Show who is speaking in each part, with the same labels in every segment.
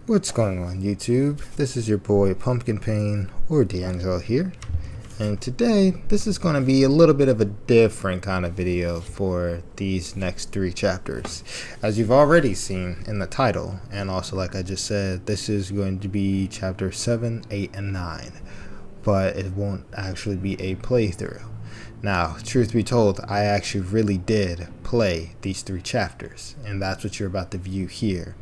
Speaker 1: What's going on YouTube? This is your boy PumpkinPain or D'Angelo here, and today this is going to be a little bit of a different kind of video for these next 3 chapters. As you've already seen in the title, and also like I just said, this is going to be chapter 7, 8, and 9, but it won't actually be a playthrough. Now, truth be told, I actually really did play these 3 chapters, and that's what you're about to view here.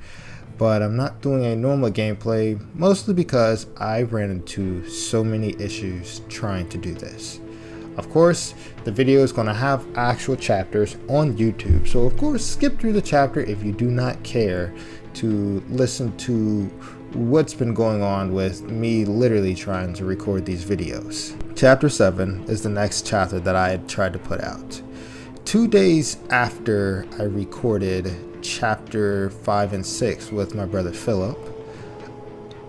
Speaker 1: But I'm not doing a normal gameplay, mostly because I ran into so many issues trying to do this. Of course, the video is going to have actual chapters on YouTube, so of course skip through the chapter if you do not care to listen to what's been going on with me literally trying to record these videos. Chapter 7 is the next chapter that I had tried to put out. 2 days after I recorded chapter 5 and 6 with my brother Philip,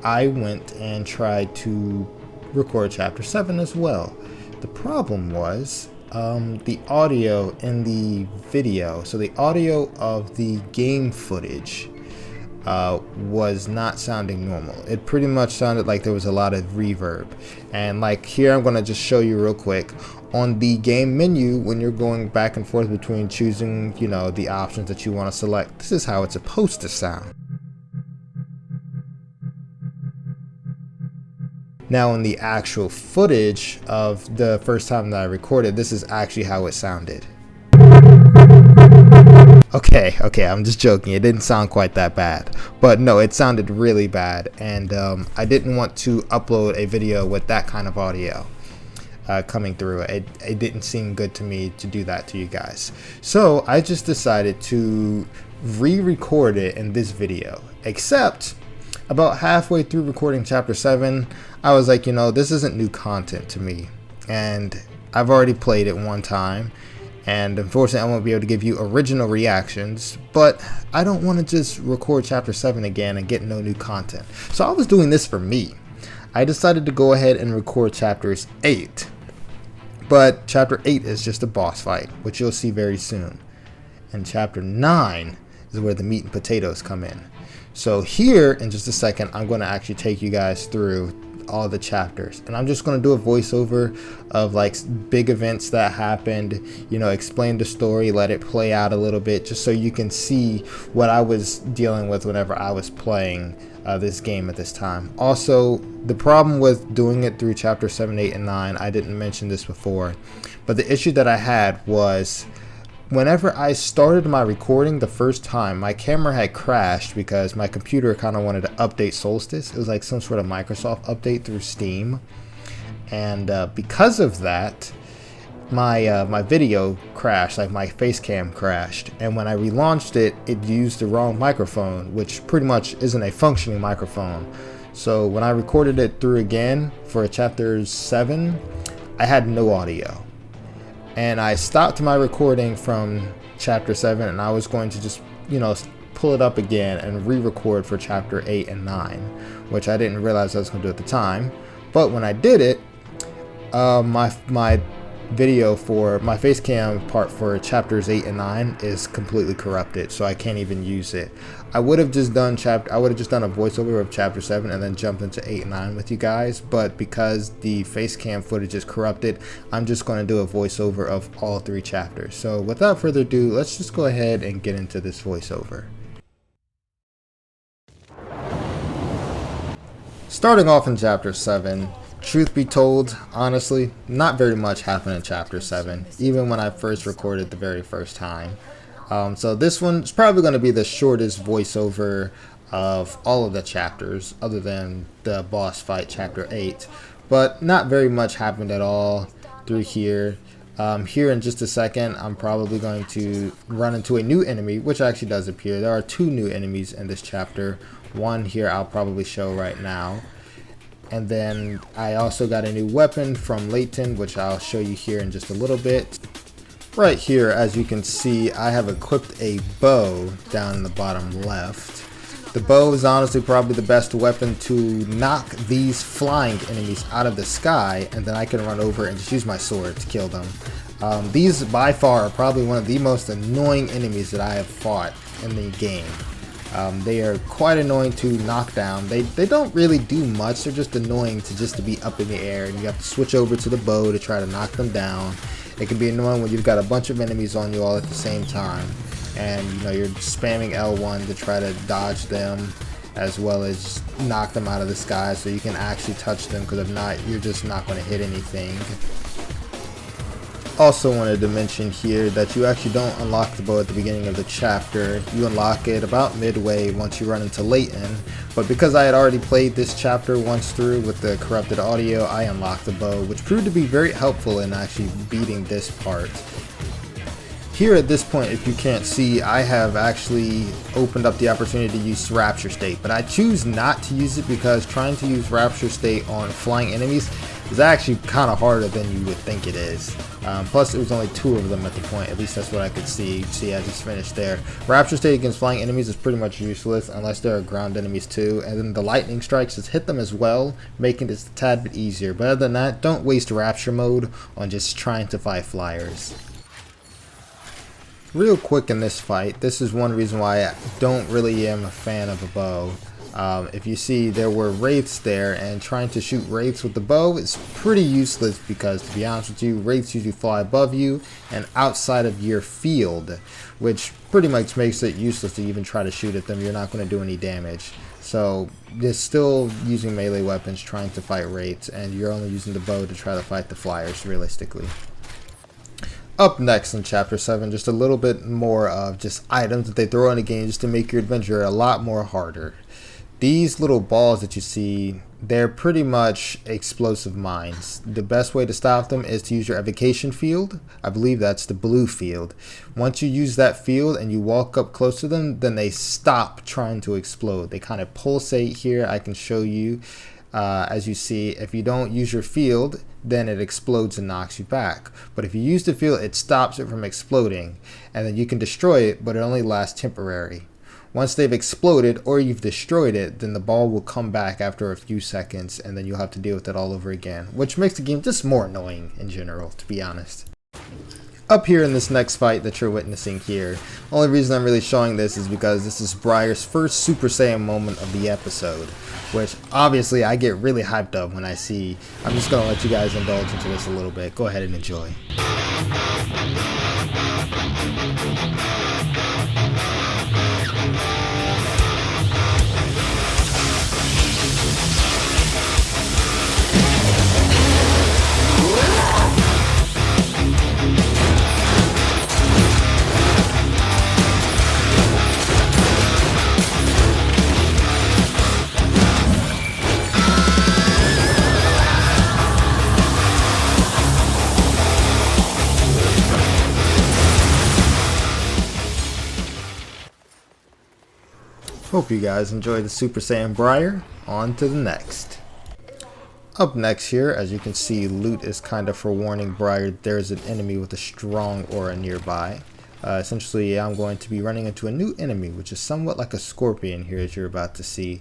Speaker 1: I went and tried to record chapter 7 as well. The problem was the audio in the video, so the audio of the game footage was not sounding normal. It pretty much sounded like there was a lot of reverb. And like here, I'm going to just show you real quick. On the game menu, when you're going back and forth between choosing, the options that you want to select, this is how it's supposed to sound. Now, in the actual footage of the first time that I recorded, this is actually how it sounded. Okay, I'm just joking. It didn't sound quite that bad, but no, it sounded really bad, and I didn't want to upload a video with that kind of audio coming through. It didn't seem good to me to do that to you guys, so I just decided to re-record it in this video. Except about halfway through recording chapter 7, I was like, this isn't new content to me, and I've already played it one time. And unfortunately, I won't be able to give you original reactions, but I don't want to just record chapter 7 again and get no new content. So I was doing this for me. I decided to go ahead and record chapters 8. But chapter 8 is just a boss fight, which you'll see very soon. And chapter 9 is where the meat and potatoes come in. So here, in just a second, I'm going to actually take you guys through all the chapters, and I'm just going to do a voiceover of like big events that happened, explain the story, let it play out a little bit, just so you can see what I was dealing with whenever I was playing this game at this time. Also, the problem with doing it through chapter 7, 8, and 9, I didn't mention this before, but the issue that I had was whenever I started my recording the first time, my camera had crashed because my computer kind of wanted to update Soulstice. It was like some sort of Microsoft update through Steam, and because of that, my video crashed, like my face cam crashed, and when I relaunched it, it used the wrong microphone, which pretty much isn't a functioning microphone. So when I recorded it through again for chapter 7, I had no audio. And I stopped my recording from chapter 7, and I was going to just, pull it up again and re-record for chapter 8 and 9, which I didn't realize I was going to do at the time. But when I did it, my video for my face cam part for chapters 8 and 9 is completely corrupted, so I can't even use it. I would have just done a voiceover of chapter 7 and then jumped into 8 and 9 with you guys, but because the face cam footage is corrupted, I'm just going to do a voiceover of all 3 chapters. So without further ado, let's just go ahead and get into this voiceover. Starting off in chapter 7, truth be told, honestly, not very much happened in chapter 7, even when I first recorded the very first time. So this one's probably going to be the shortest voiceover of all of the chapters, other than the boss fight chapter 8. But not very much happened at all through here. Here in just a second, I'm probably going to run into a new enemy, which actually does appear. There are 2 new enemies in this chapter. One here I'll probably show right now. And then I also got a new weapon from Leighton, which I'll show you here in just a little bit. Right here, as you can see, I have equipped a bow down in the bottom left. The bow is honestly probably the best weapon to knock these flying enemies out of the sky, and then I can run over and just use my sword to kill them. These by far are probably one of the most annoying enemies that I have fought in the game. They are quite annoying to knock down. They don't really do much. They're just annoying to be up in the air, and you have to switch over to the bow to try to knock them down. It can be annoying when you've got a bunch of enemies on you all at the same time, and you're spamming L1 to try to dodge them, as well as knock them out of the sky so you can actually touch them, because if not, you're just not going to hit anything. Also wanted to mention here that you actually don't unlock the bow at the beginning of the chapter. You unlock it about midway once you run into Layton, but because I had already played this chapter once through with the corrupted audio, I unlocked the bow, which proved to be very helpful in actually beating this part. Here at this point, if you can't see, I have actually opened up the opportunity to use Rapture State, but I choose not to use it because trying to use Rapture State on flying enemies is actually kind of harder than you would think it is. Plus, it was only 2 of them at the point, at least that's what I could see. See, I just finished there. Rapture State against flying enemies is pretty much useless unless there are ground enemies too, and then the lightning strikes just hit them as well, making it a tad bit easier. But other than that, don't waste Rapture mode on just trying to fight flyers. Real quick in this fight, this is one reason why I don't really am a fan of a bow. If you see, there were wraiths there, and trying to shoot wraiths with the bow is pretty useless because, to be honest with you, wraiths usually fly above you and outside of your field, which pretty much makes it useless to even try to shoot at them. You're not going to do any damage. So you're still using melee weapons trying to fight wraiths, and you're only using the bow to try to fight the flyers realistically. Up next in Chapter 7, just a little bit more of just items that they throw in the game just to make your adventure a lot more harder. These little balls that you see, they're pretty much explosive mines. The best way to stop them is to use your evocation field. I believe that's the blue field. Once you use that field and you walk up close to them, then they stop trying to explode. They kind of pulsate here. I can show you. As you see, if you don't use your field, then it explodes and knocks you back. But if you use the field, it stops it from exploding, and then you can destroy it, but it only lasts temporary. Once they've exploded or you've destroyed it, then the ball will come back after a few seconds, and then you'll have to deal with it all over again, which makes the game just more annoying in general, to be honest. Up here in this next fight that you're witnessing here, only reason I'm really showing this is because this is Briar's first Super Saiyan moment of the episode, which obviously I get really hyped up when I see. I'm just going to let you guys indulge into this a little bit. Go ahead and enjoy. Hope you guys enjoyed the Super Saiyan Briar. On to the next. Up next here, as you can see, loot is kind of forewarning Briar there's an enemy with a strong aura nearby. Essentially, I'm going to be running into a new enemy, which is somewhat like a scorpion here, as you're about to see.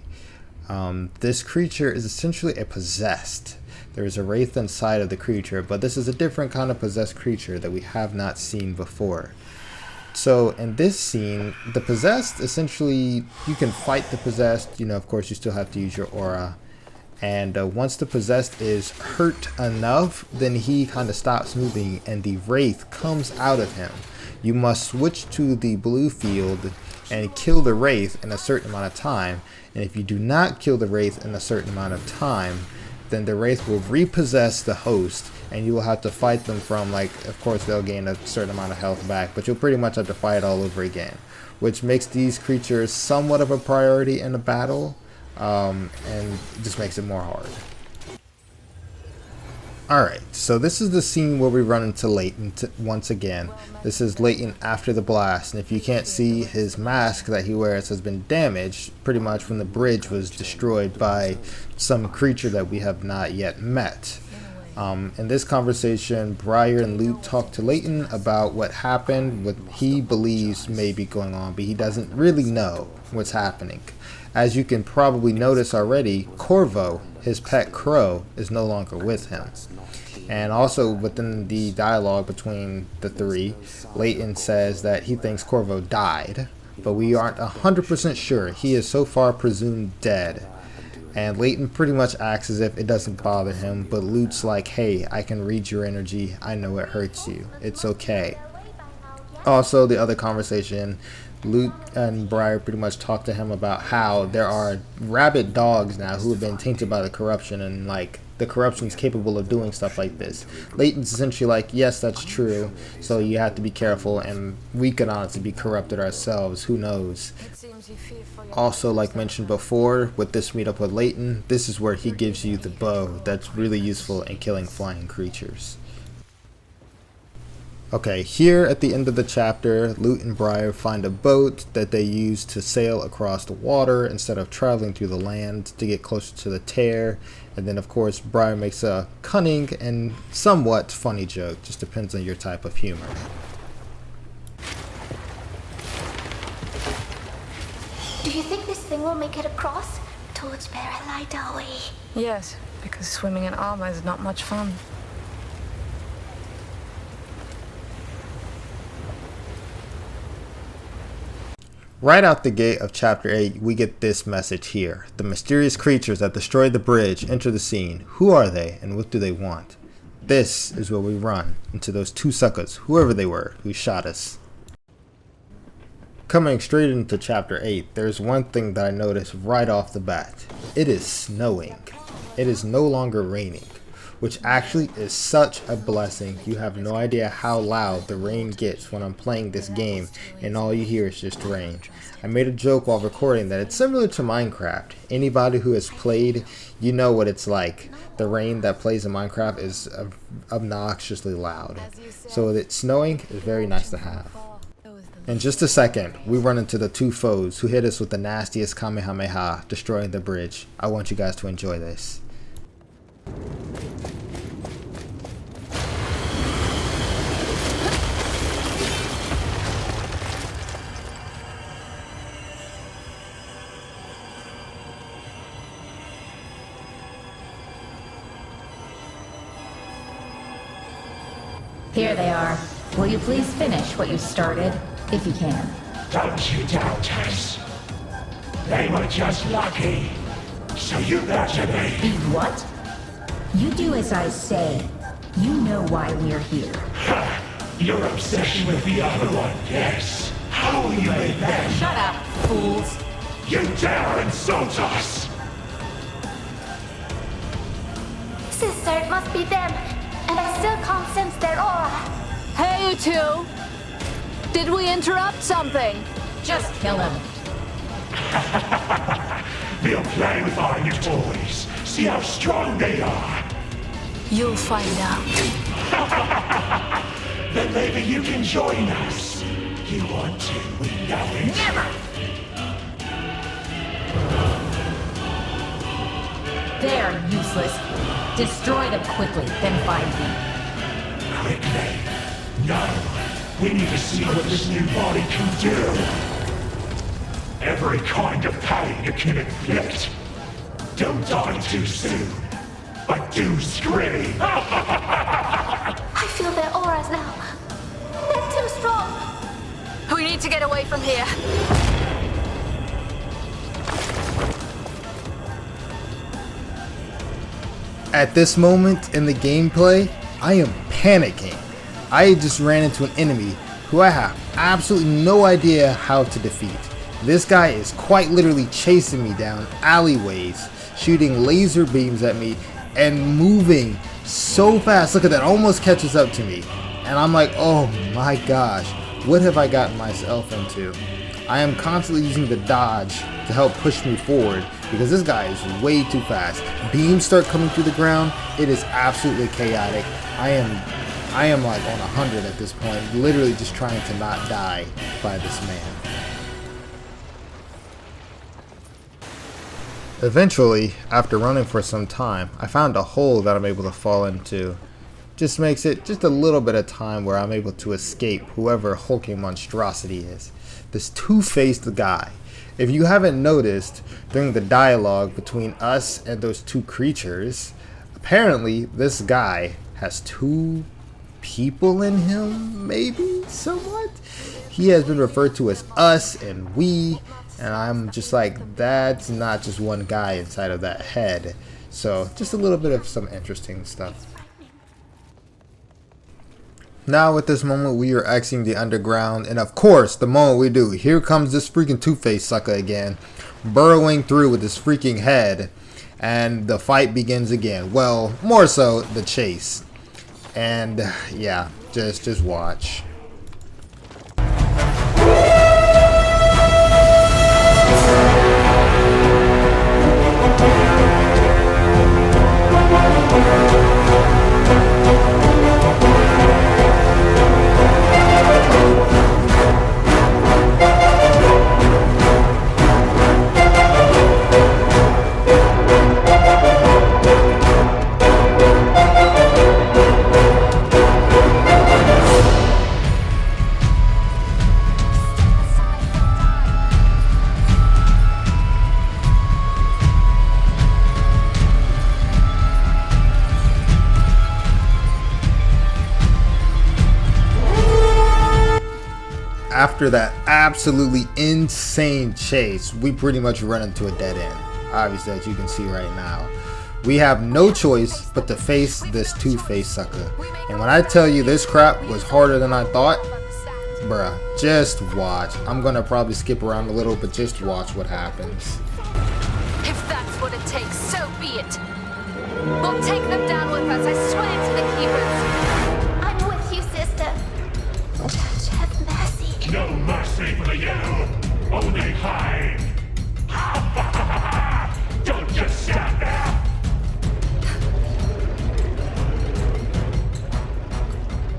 Speaker 1: This creature is essentially a possessed. There is a wraith inside of the creature, but this is a different kind of possessed creature that we have not seen before. So in this scene, the possessed, essentially, you can fight the possessed, of course you still have to use your aura. And once the possessed is hurt enough, then he kind of stops moving and the wraith comes out of him. You must switch to the blue field and kill the wraith in a certain amount of time. And if you do not kill the wraith in a certain amount of time, then the wraith will repossess the host, and you will have to fight them from, of course they'll gain a certain amount of health back, but you'll pretty much have to fight all over again, which makes these creatures somewhat of a priority in the battle, and just makes it more hard. Alright, so this is the scene where we run into Layton once again. This is Layton after the blast, and if you can't see, his mask that he wears has been damaged pretty much when the bridge was destroyed by some creature that we have not yet met. In this conversation, Briar and Luke talk to Layton about what happened, what he believes may be going on, but he doesn't really know what's happening. As you can probably notice already, Corvo, his pet crow, is no longer with him. And also within the dialogue between the three, Layton says that he thinks Corvo died, but we aren't 100% sure. He is so far presumed dead. And Layton pretty much acts as if it doesn't bother him, but Lute's like, hey, I can read your energy. I know it hurts you. It's okay. Also, the other conversation, Lute and Briar pretty much talk to him about how there are rabid dogs now who have been tainted by the corruption, and like the corruption's capable of doing stuff like this. Layton's essentially like, yes, that's true, so you have to be careful, and we could honestly be corrupted ourselves, who knows. Also, like mentioned before, with this meetup with Layton, this is where he gives you the bow that's really useful in killing flying creatures. Okay, here at the end of the chapter, Lute and Briar find a boat that they use to sail across the water instead of traveling through the land to get closer to the tear. And then of course Briar makes a cunning and somewhat funny joke, just depends on your type of humor.
Speaker 2: Do you think this thing will make it across towards Volatile?
Speaker 3: Yes, because swimming in armor is not much fun.
Speaker 1: Right out the gate of chapter 8, we get this message here. The mysterious creatures that destroyed the bridge enter the scene. Who are they and what do they want? This is where we run into those two suckers, whoever they were, who shot us. Coming straight into chapter 8, there's one thing that I noticed right off the bat. It is snowing. It is no longer raining, which actually is such a blessing. You have no idea how loud the rain gets when I'm playing this game and all you hear is just rain. I made a joke while recording that it's similar to Minecraft. Anybody who has played, you know what it's like. The rain that plays in Minecraft is obnoxiously loud. So that snowing is very nice to have. In just a second, we run into the two foes who hit us with the nastiest Kamehameha, destroying the bridge. I want you guys to enjoy this.
Speaker 4: Here they are. Will you please finish what you started, if you can?
Speaker 5: Don't you doubt us. They were just lucky. So you better be.
Speaker 4: Be what? You do as I say. You know why we're here.
Speaker 5: Your obsession with the other one, yes. How will you make them?
Speaker 4: Shut up, fools.
Speaker 5: You dare insult us!
Speaker 2: Sister, it must be them. And I still can't sense their aura.
Speaker 3: Hey, you two! Did we interrupt something?
Speaker 4: Just kill him.
Speaker 5: They'll play with our new toys. See how strong they are.
Speaker 3: You'll find out.
Speaker 5: Then maybe you can join us. You want to, we know it.
Speaker 4: Never! They're useless. Destroy them quickly, then find me.
Speaker 5: Quickly. No. We need to see what this new body can do. Every kind of pain it can inflict. Don't die too soon. But do scream.
Speaker 2: I feel their auras now. They're too strong.
Speaker 3: We need to get away from here.
Speaker 1: At this moment in the gameplay, I am panicking. I just ran into an enemy who I have absolutely no idea how to defeat. This guy is quite literally chasing me down alleyways, shooting laser beams at me, and moving so fast. Look at that, almost catches up to me. And I'm like, oh my gosh, what have I gotten myself into? I am constantly using the dodge to help push me forward because this guy is way too fast. Beams start coming through the ground. It is absolutely chaotic. I am like on 100 at this point, literally just trying to not die by this man. Eventually, after running for some time, I found a hole that I'm able to fall into. Just makes it just a little bit of time where I'm able to escape whoever hulking monstrosity is. This two-faced guy. If you haven't noticed, during the dialogue between us and those two creatures, apparently this guy has two people in him, maybe, somewhat? he has been referred to as us and we, and I'm just like, that's not just one guy inside of that head. So just a little bit of some interesting stuff. Now at this moment we are exiting the underground, and of course the moment we do, here comes this freaking Two-Face sucker again, burrowing through with his freaking head, and the fight begins again. Well, more so the chase. And yeah, just watch. After that absolutely insane chase, we pretty much run into a dead end. Obviously, as you can see right now, we have no choice but to face this Two-Face sucker. And when I tell you this crap was harder than I thought, bruh, just watch. I'm gonna probably skip around a little, but just watch what happens.
Speaker 3: If that's what it takes, so be it. We'll take them down with us, I swear to the keepers.
Speaker 2: I'm with you, sister. Judge, have mercy.
Speaker 5: No mercy for you! Only hide! Don't just stand there!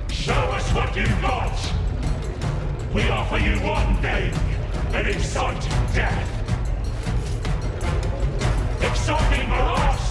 Speaker 5: Show us what you've got! We offer you one thing, an exciting death! Exciting for us!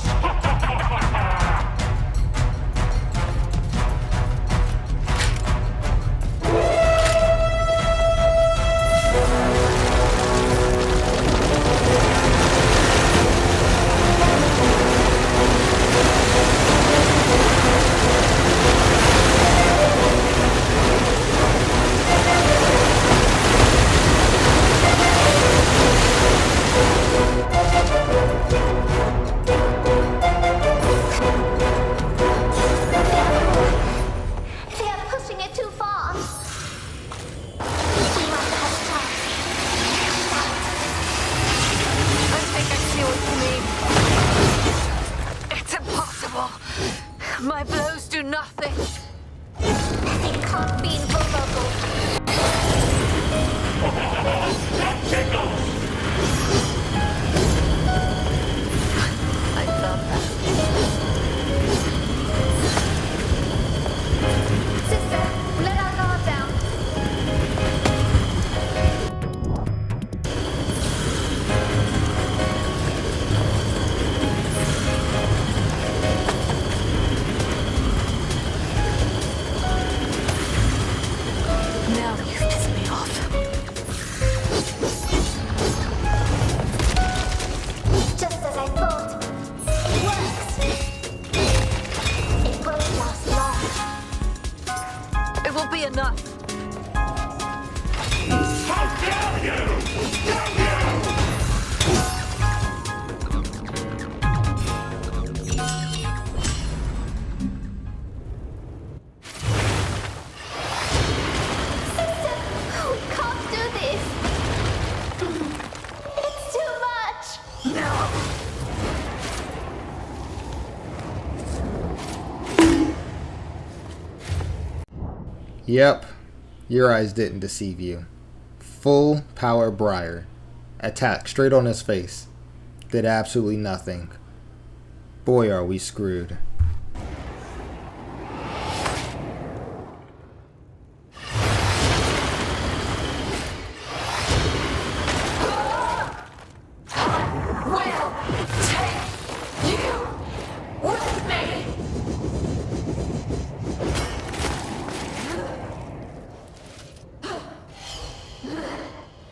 Speaker 3: My blows do nothing.
Speaker 2: They can't be vulnerable.
Speaker 3: I felt that.
Speaker 2: Sister, let our guard down.
Speaker 3: Now you've pissed me off.
Speaker 2: Just as I thought. It works. It won't last long.
Speaker 3: It will be enough.
Speaker 5: How dare you! Damn you!
Speaker 2: We can't do this. It's too much. No.
Speaker 1: Yep, your eyes didn't deceive you. Full power Briar. Attack straight on his face. Did absolutely nothing. Boy, are we screwed.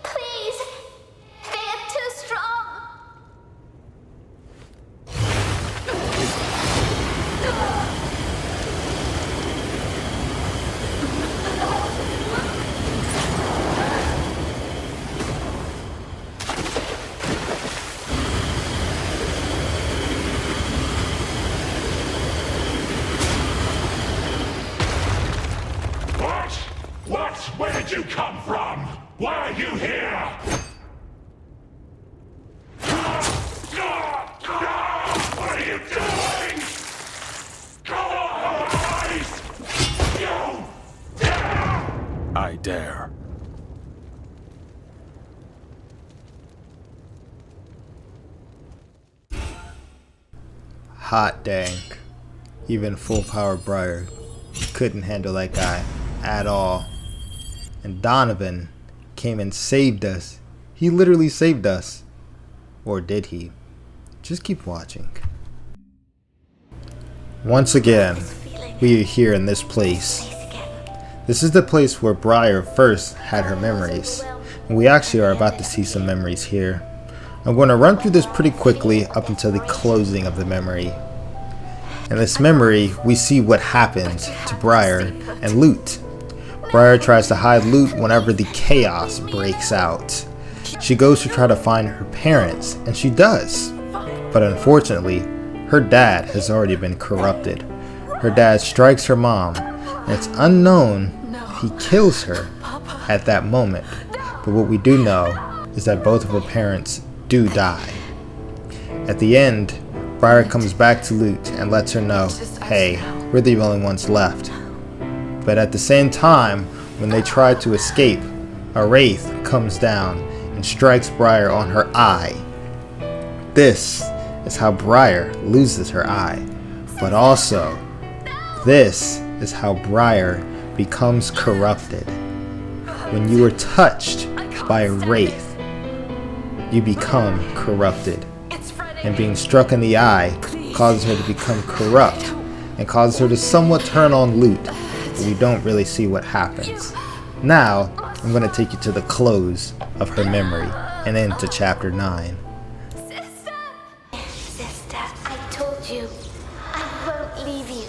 Speaker 2: Please. They are too strong.
Speaker 1: Hot dang. Even full power Briar couldn't handle that guy at all. And Donovan came and saved us. He literally saved us. Or did he? Just keep watching. Once again, we are here in this place. This is the place where Briar first had her memories. And we actually are about to see some memories here. I'm going to run through this pretty quickly up until the closing of the memory. In this memory, we see what happened to Briar and Loot. Briar tries to hide Loot whenever the chaos breaks out. She goes to try to find her parents, and she does. But unfortunately, her dad has already been corrupted. Her dad strikes her mom, and it's unknown he kills her at that moment. But what we do know is that both of her parents do die. At the end, Briar comes back to Loot and lets her know, hey, we're the only ones left. But at the same time, when they try to escape, a wraith comes down and strikes Briar on her eye. This is how Briar loses her eye. But also, this is how Briar becomes corrupted. When you are touched by a wraith, you become corrupted. And being struck in the eye causes her to become corrupt and causes her to somewhat turn on Loot, but we don't really see what happens. Now, I'm going to take you to the close of her memory and into chapter 9.
Speaker 2: Sister, I told you, I won't leave you,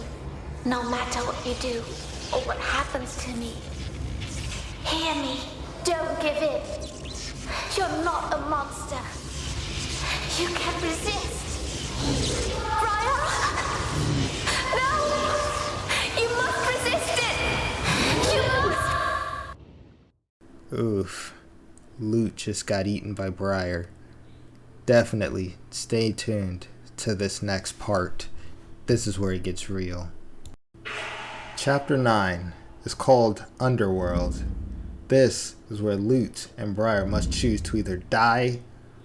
Speaker 2: no matter what you do or what happens to me. Hear me, don't give in. You're not a monster. You can resist. Briar? No! You must resist it! You must!
Speaker 1: Oof. Loot just got eaten by Briar. Definitely stay tuned to this next part. This is where it gets real. Chapter 9 is called Underworld. This is where Loot and Briar must choose to either die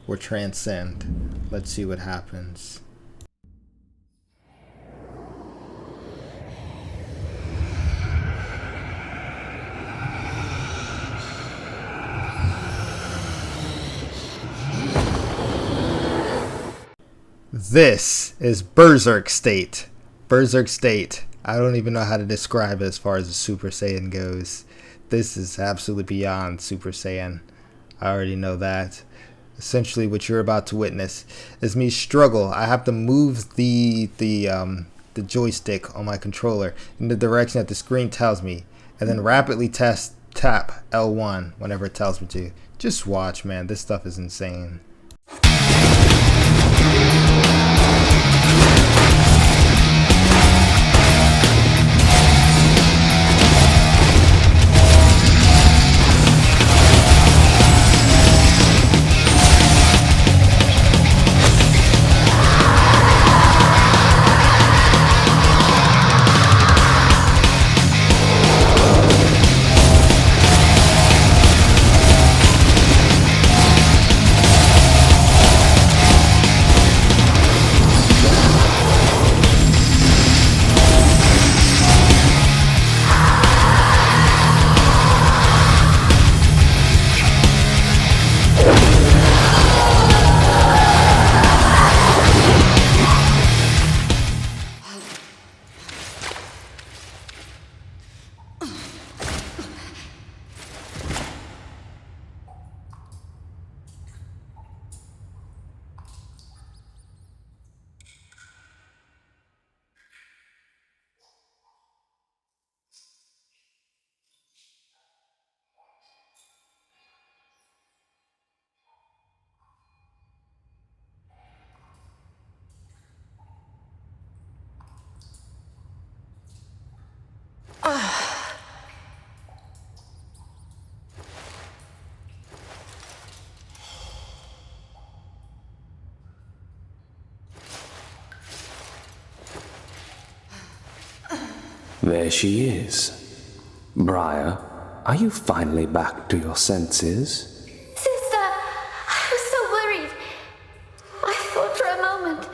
Speaker 1: or transcend. Let's see what happens. This is Berserk State. Berserk State. I don't even know how to describe it as far as a Super Saiyan goes. This is absolutely beyond Super Saiyan. I already know that. Essentially, what you're about to witness is me struggle. I have to move the joystick on my controller in the direction that the screen tells me, and then rapidly tap L1 whenever it tells me to. Just watch, man. This stuff is insane.
Speaker 6: There she is. Briar, are you finally back to your senses?
Speaker 2: Sister, I was so worried. I thought for a moment.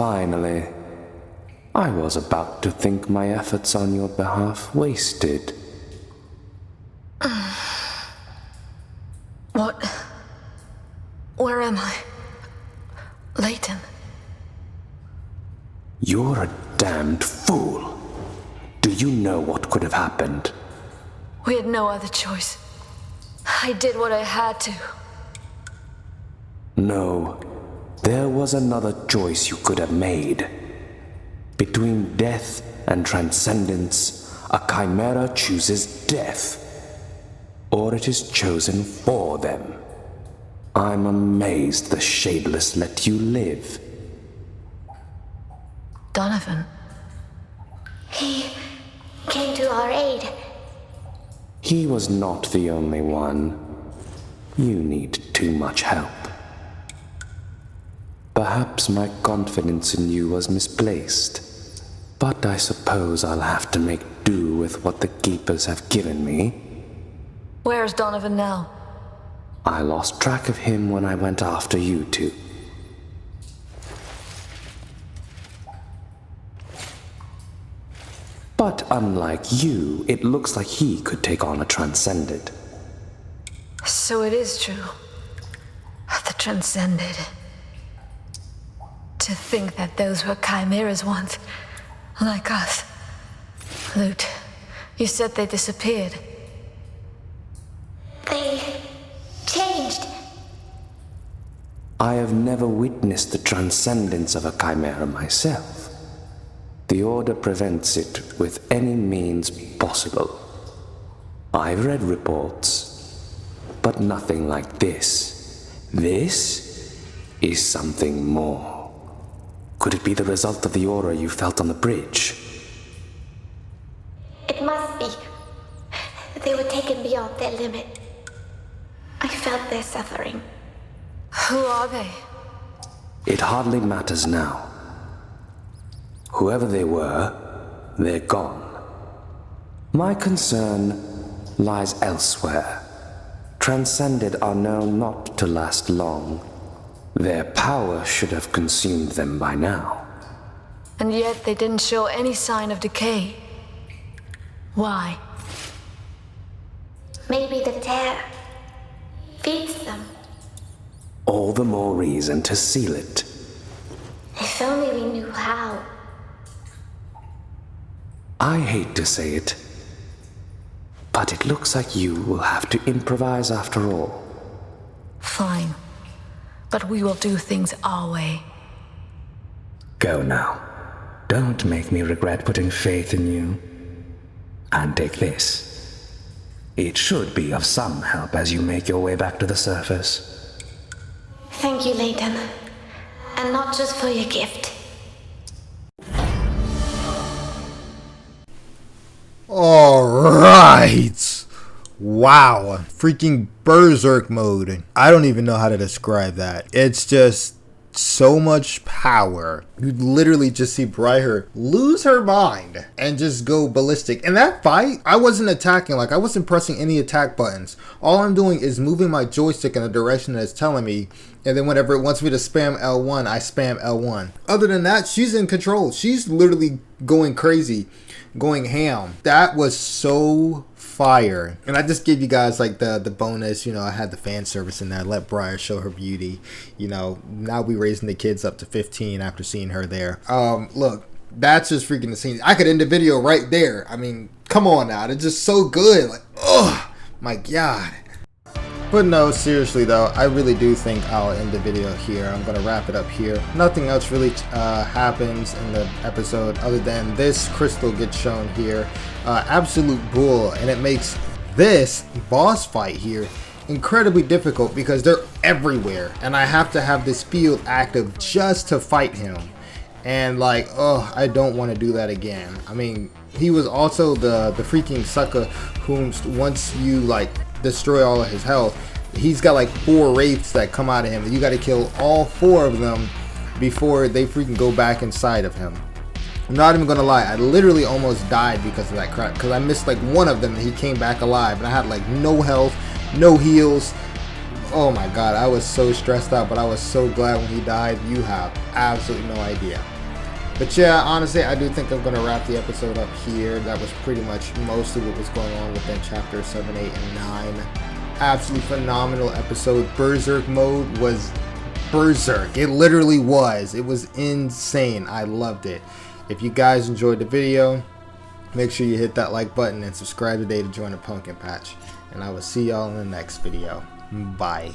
Speaker 6: Finally. I was about to think my efforts on your behalf wasted.
Speaker 3: What? Where am I? Layton.
Speaker 6: You're a damned fool. Do you know what could have happened?
Speaker 3: We had no other choice. I did what I had to.
Speaker 6: No, there was another choice you could have made. Between death and transcendence, a chimera chooses death. Or it is chosen for them. I'm amazed the Shadeless let you live.
Speaker 3: Donovan.
Speaker 2: He came to our aid.
Speaker 6: He was not the only one. You need too much help. Perhaps my confidence in you was misplaced, but I suppose I'll have to make do with what the Keepers have given me.
Speaker 3: Where's Donovan now?
Speaker 6: I lost track of him when I went after you two. But unlike you, it looks like he could take on a Transcended.
Speaker 3: So it is true. The Transcended. To think that those were chimeras once, like us. Lute, you said they disappeared.
Speaker 2: They changed.
Speaker 6: I have never witnessed the transcendence of a chimera myself. The Order prevents it with any means possible. I've read reports, but nothing like this. This is something more. Could it be the result of the aura you felt on the bridge?
Speaker 2: It must be. They were taken beyond their limit. I felt their suffering.
Speaker 3: Who are they?
Speaker 6: It hardly matters now. Whoever they were, they're gone. My concern lies elsewhere. Transcended are known not to last long. Their power should have consumed them by now.
Speaker 3: And yet they didn't show any sign of decay. Why?
Speaker 2: Maybe the tear feeds them.
Speaker 6: All the more reason to seal it.
Speaker 2: If only we knew how.
Speaker 6: I hate to say it, but it looks like you will have to improvise after all.
Speaker 3: Fine. But we will do things our way.
Speaker 7: Go now. Don't make me regret putting faith in you. And take this. It should be of some help as you make your way back to the surface.
Speaker 2: Thank you, Layton. And not just for your gift.
Speaker 1: Alright. Wow. Freaking Berserk mode. I don't even know how to describe that. It's just so much power. You literally just see Briar lose her mind and just go ballistic. In that fight, I wasn't attacking. Like, I wasn't pressing any attack buttons. All I'm doing is moving my joystick in the direction that it's telling me. And then whenever it wants me to spam L1, I spam L1. Other than that, she's in control. She's literally going crazy, going ham. That was so fire. And I just gave you guys like the bonus, you know, I had the fan service in there. Let Briar show her beauty. You know, now we raising the kids up to 15 after seeing her there. Look, that's just freaking insane. I could end the video right there. I mean, come on now. It's just so good. Like, oh my God. But no, seriously though, I really do think I'll end the video here. I'm going to wrap it up here. Nothing else really happens in the episode other than this crystal gets shown here. Absolute bull, and it makes this boss fight here incredibly difficult because they're everywhere. And I have to have this field active just to fight him. And like, oh, I don't want to do that again. I mean, he was also the freaking sucker whom once you like destroy all of his health, he's got like 4 wraiths that come out of him. You got to kill all 4 of them before they freaking go back inside of him. I'm not even gonna lie, I literally almost died because of that crap, because I missed like one of them and he came back alive and I had like no health, no heals. Oh my God, I was so stressed out, but I was so glad when he died. You have absolutely no idea. But yeah, honestly, I do think I'm going to wrap the episode up here. That was pretty much mostly what was going on within chapters 7, 8, and 9. Absolutely phenomenal episode. Berserk mode was berserk. It literally was. It was insane. I loved it. If you guys enjoyed the video, make sure you hit that like button and subscribe today to join the Pumpkin Patch. And I will see y'all in the next video. Bye.